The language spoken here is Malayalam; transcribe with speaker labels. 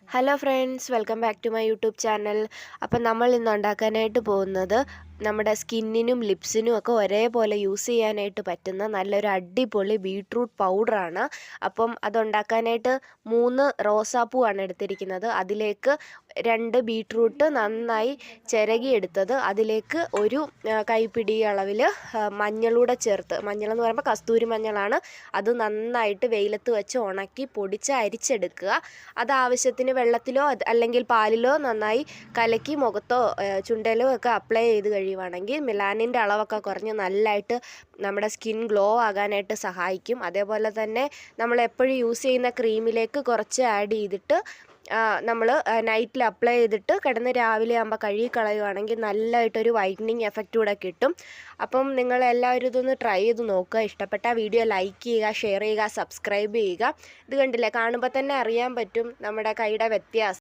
Speaker 1: Hello friends, welcome back to my YouTube channel. അപ്പം നമ്മൾ ഇന്ന് ഉണ്ടാക്കാനായിട്ട് പോകുന്നത് നമ്മുടെ സ്കിന്നിനും ലിപ്സിനും ഒക്കെ ഒരേപോലെ യൂസ് ചെയ്യാനായിട്ട് പറ്റുന്ന നല്ലൊരു അടിപൊളി ബീട്രൂട്ട് പൗഡറാണ്. അപ്പം അതുണ്ടാക്കാനായിട്ട് 3 റോസാപ്പൂവാണ് എടുത്തിരിക്കുന്നത്. അതിലേക്ക് 2 ബീട്രൂട്ട് നന്നായി ചിരകിയെടുത്തത്, അതിലേക്ക് ഒരു കൈപ്പിടി അളവിൽ മഞ്ഞളൂടെ ചേർത്ത്, മഞ്ഞളെന്ന് പറയുമ്പോൾ കസ്തൂരി മഞ്ഞളാണ്, അത് നന്നായിട്ട് വെയിലത്ത് വെച്ച് ഉണക്കി പൊടിച്ച് അരിച്ചെടുക്കുക. അത് ആവശ്യത്തിന് വെള്ളത്തിലോ അല്ലെങ്കിൽ പാലിലോ നന്നായി കലക്കി മുഖത്തോ ചുണ്ടയിലോ ഒക്കെ അപ്ലൈ ചെയ്ത് കഴിയുവാണെങ്കിൽ മെലാനിൻ്റെ അളവൊക്കെ കുറഞ്ഞ് നല്ലതായിട്ട് നമ്മുടെ സ്കിൻ ഗ്ലോ ആകാനായിട്ട് സഹായിക്കും. അതേപോലെ തന്നെ നമ്മൾ എപ്പോഴും യൂസ് ചെയ്യുന്ന ക്രീമിലേക്ക് കുറച്ച് ആഡ് ചെയ്തിട്ട് നമ്മൾ നൈറ്റിൽ അപ്ലൈ ചെയ്തിട്ട് കിടന്ന് രാവിലെ ആകുമ്പോൾ കഴുകി കളയുവാണെങ്കിൽ നല്ലതായിട്ടൊരു വൈറ്റനിങ് എഫക്റ്റ് കൂടെ കിട്ടും. അപ്പം നിങ്ങളെല്ലാവരും ഇതൊന്ന് ട്രൈ ചെയ്ത് നോക്കുക. ഇഷ്ടപ്പെട്ട വീഡിയോ ലൈക്ക് ചെയ്യുക, ഷെയർ ചെയ്യുക, സബ്സ്ക്രൈബ് ചെയ്യുക. ഇത് കണ്ടില്ലേ, കാണുമ്പോൾ തന്നെ അറിയാൻ പറ്റും നമ്മുടെ കൈയുടെ വ്യത്യാസം.